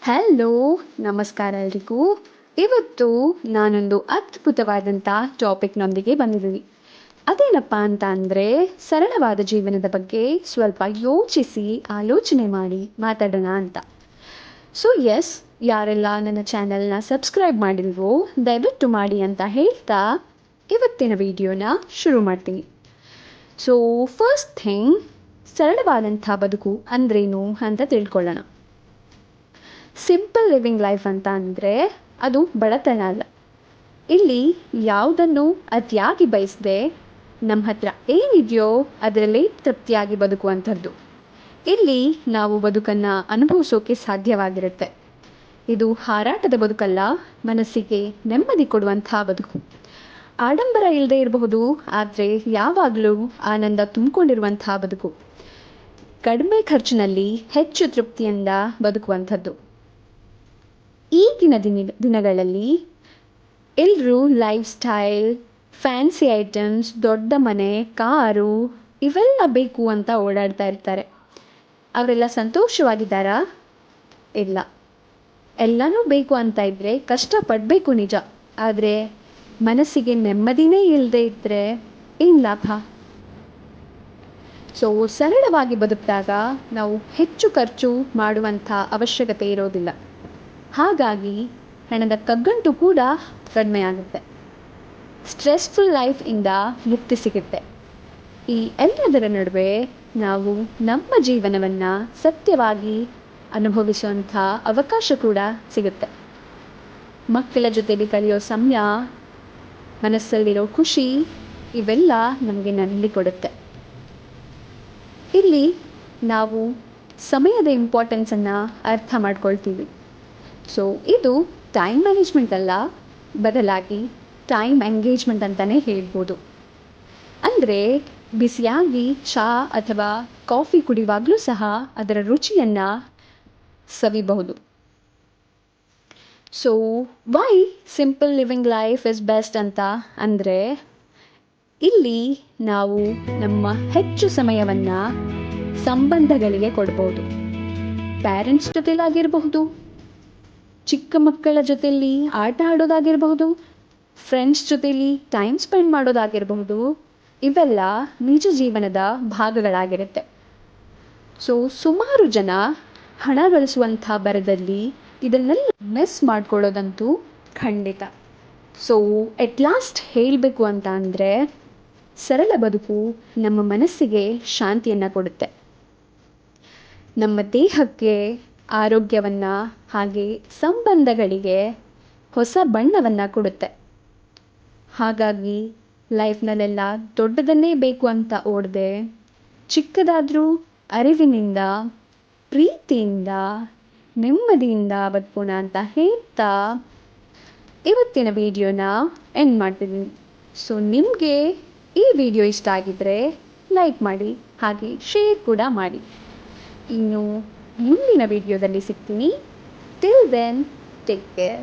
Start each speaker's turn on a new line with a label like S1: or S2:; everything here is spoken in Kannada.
S1: ಹಲೋ, ನಮಸ್ಕಾರ ಎಲ್ರಿಗೂ. ಇವತ್ತು ನಾನೊಂದು ಅದ್ಭುತವಾದಂಥ ಟಾಪಿಕ್ನೊಂದಿಗೆ ಬಂದಿದ್ದೀನಿ. ಅದೇನಪ್ಪ ಅಂತ ಅಂದರೆ, ಸರಳವಾದ ಜೀವನದ ಬಗ್ಗೆ ಸ್ವಲ್ಪ ಯೋಚಿಸಿ ಆಲೋಚನೆ ಮಾಡಿ ಮಾತಾಡೋಣ ಅಂತ. ಸೊ ಎಸ್, ಯಾರೆಲ್ಲ ನನ್ನ ಚಾನಲ್ನ ಸಬ್ಸ್ಕ್ರೈಬ್ ಮಾಡಿಲ್ವೋ ದಯವಿಟ್ಟು ಮಾಡಿ ಅಂತ ಹೇಳ್ತಾ ಇವತ್ತಿನ ವಿಡಿಯೋನ ಶುರು ಮಾಡ್ತೀನಿ. ಸೊ ಫಸ್ಟ್ ಥಿಂಗ್, ಸರಳವಾದಂಥ ಬದುಕು ಅಂದ್ರೇನು ಅಂತ ತಿಳ್ಕೊಳ್ಳೋಣ. ಸಿಂಪಲ್ ಲಿವಿಂಗ್ ಲೈಫ್ ಅಂತ ಅಂದರೆ ಅದು ಬಡತನ ಅಲ್ಲ. ಇಲ್ಲಿ ಯಾವುದನ್ನು ಅತಿಯಾಗಿ ಬಯಸದೆ ನಮ್ಮ ಹತ್ರ ಏನಿದೆಯೋ ಅದರಲ್ಲಿ ತೃಪ್ತಿಯಾಗಿ ಬದುಕುವಂಥದ್ದು. ಇಲ್ಲಿ ನಾವು ಬದುಕನ್ನು ಅನುಭವಿಸೋಕೆ ಸಾಧ್ಯವಾಗಿರುತ್ತೆ. ಇದು ಹಾರಾಟದ ಬದುಕಲ್ಲ, ಮನಸ್ಸಿಗೆ ನೆಮ್ಮದಿ ಕೊಡುವಂಥ ಬದುಕು. ಆಡಂಬರ ಇಲ್ಲದೆ ಇರಬಹುದು, ಆದರೆ ಯಾವಾಗಲೂ ಆನಂದ ತುಂಬಿಕೊಂಡಿರುವಂಥ ಬದುಕು. ಕಡಿಮೆ ಖರ್ಚಿನಲ್ಲಿ ಹೆಚ್ಚು ತೃಪ್ತಿಯಿಂದ ಬದುಕುವಂಥದ್ದು. ಈಗಿನ ದಿನಗಳಲ್ಲಿ ಎಲ್ಲರೂ ಲೈಫ್ ಸ್ಟೈಲ್, ಫ್ಯಾನ್ಸಿ ಐಟಮ್ಸ್, ದೊಡ್ಡ ಮನೆ, ಕಾರು ಇವೆಲ್ಲ ಬೇಕು ಅಂತ ಓಡಾಡ್ತಾ ಇರ್ತಾರೆ. ಅವರೆಲ್ಲ ಸಂತೋಷವಾಗಿದ್ದಾರಾ? ಇಲ್ಲ. ಎಲ್ಲನೂ ಬೇಕು ಅಂತ ಇದ್ದರೆ ಕಷ್ಟಪಡಬೇಕು ನಿಜ, ಆದರೆ ಮನಸ್ಸಿಗೆ ನೆಮ್ಮದಿನೇ ಇಲ್ಲದೆ ಇದ್ದರೆ ಏನು ಲಾಭ? ಸೊ ಸರಳವಾಗಿ ಬದುಕಿದಾಗ ನಾವು ಹೆಚ್ಚು ಖರ್ಚು ಮಾಡುವಂಥ ಅವಶ್ಯಕತೆ ಇರೋದಿಲ್ಲ. ಹಾಗಾಗಿ ಹಣದ ಕಗ್ಗಂಟು ಕೂಡ ಕಡಿಮೆ ಆಗುತ್ತೆ. ಸ್ಟ್ರೆಸ್ಫುಲ್ ಲೈಫಿಂದ ಮುಕ್ತಿ ಸಿಗುತ್ತೆ. ಈ ಎಲ್ಲದರ ನಡುವೆ ನಾವು ನಮ್ಮ ಜೀವನವನ್ನು ಸತ್ಯವಾಗಿ ಅನುಭವಿಸುವಂಥ ಅವಕಾಶ ಕೂಡ ಸಿಗುತ್ತೆ. ಮಕ್ಕಳ ಜೊತೆಲಿ ಕಳೆಯೋ ಸಮಯ, ಮನಸ್ಸಲ್ಲಿರೋ ಖುಷಿ ಇವೆಲ್ಲ ನಮಗೆ ನೆಮ್ಮದಿ ಕೊಡುತ್ತೆ. ಇಲ್ಲಿ ನಾವು ಸಮಯದ ಇಂಪಾರ್ಟೆನ್ಸನ್ನು ಅರ್ಥ ಮಾಡ್ಕೊಳ್ತೀವಿ. ಸೊ ಇದು ಟೈಮ್ ಮ್ಯಾನೇಜ್ಮೆಂಟ್ ಅಲ್ಲ, ಬದಲಾಗಿ ಟೈಮ್ ಎಂಗೇಜ್ಮೆಂಟ್ ಅಂತಲೇ ಹೇಳ್ಬೋದು. ಅಂದರೆ ಬಿಸಿಯಾಗಿ ಚಹಾ ಅಥವಾ ಕಾಫಿ ಕುಡಿಯುವಾಗಲೂ ಸಹ ಅದರ ರುಚಿಯನ್ನು ಸವಿಬಹುದು. So why simple living life is best ಅಂತ ಅಂದರೆ, ಇಲ್ಲಿ ನಾವು ನಮ್ಮ ಹೆಚ್ಚು ಸಮಯವನ್ನು ಸಂಬಂಧಗಳಿಗೆ ಕೊಡ್ಬೋದು. ಪ್ಯಾರೆಂಟ್ಸ್ ಜೊತೆಲಾಗಿರಬಹುದು, ಚಿಕ್ಕ ಮಕ್ಕಳ ಜೊತೆಯಲ್ಲಿ ಆಟ ಆಡೋದಾಗಿರಬಹುದು, ಫ್ರೆಂಡ್ಸ್ ಜೊತೆಲಿ ಟೈಮ್ ಸ್ಪೆಂಡ್ ಮಾಡೋದಾಗಿರಬಹುದು, ಇವೆಲ್ಲ ನಿಜ ಜೀವನದ ಭಾಗಗಳಾಗಿರುತ್ತೆ. ಸೊ ಸುಮಾರು ಜನ ಹಣ ಗಳಿಸುವಂಥ ಬರದಲ್ಲಿ ಇದನ್ನೆಲ್ಲ ಮಿಸ್ ಮಾಡ್ಕೊಳ್ಳೋದಂತೂ ಖಂಡಿತ. ಸೊ ಎಟ್ ಲಾಸ್ಟ್ ಹೇಳಬೇಕು ಅಂತ ಅಂದರೆ, ಸರಳ ಬದುಕು ನಮ್ಮ ಮನಸ್ಸಿಗೆ ಶಾಂತಿಯನ್ನು ಕೊಡುತ್ತೆ, ನಮ್ಮ ದೇಹಕ್ಕೆ ಆರೋಗ್ಯವನ್ನು, ಹಾಗೆ ಸಂಬಂಧಗಳಿಗೆ ಹೊಸ ಬಣ್ಣವನ್ನು ಕೊಡುತ್ತೆ. ಹಾಗಾಗಿ ಲೈಫ್ನಲ್ಲೆಲ್ಲ ದೊಡ್ಡದನ್ನೇ ಬೇಕು ಅಂತ ಓಡದೆ, ಚಿಕ್ಕದಾದರೂ ಅರಿವಿನಿಂದ, ಪ್ರೀತಿಯಿಂದ, ನೆಮ್ಮದಿಯಿಂದ ಬದುಕೋಣ ಅಂತ ಹೇಳ್ತಾ ಇವತ್ತಿನ ವಿಡಿಯೋನ ಎಂಡ್ ಮಾಡ್ತಿದ್ದೀನಿ. ಸೊ ನಿಮಗೆ ಈ ವಿಡಿಯೋ ಇಷ್ಟ ಆಗಿದ್ದರೆ ಲೈಕ್ ಮಾಡಿ, ಹಾಗೆ ಶೇರ್ ಕೂಡ ಮಾಡಿ. ಇನ್ನು ಮುಂದಿನ ವಿಡಿಯೋದಲ್ಲಿ ಸಿಗ್ತೀನಿ. Till then, take care.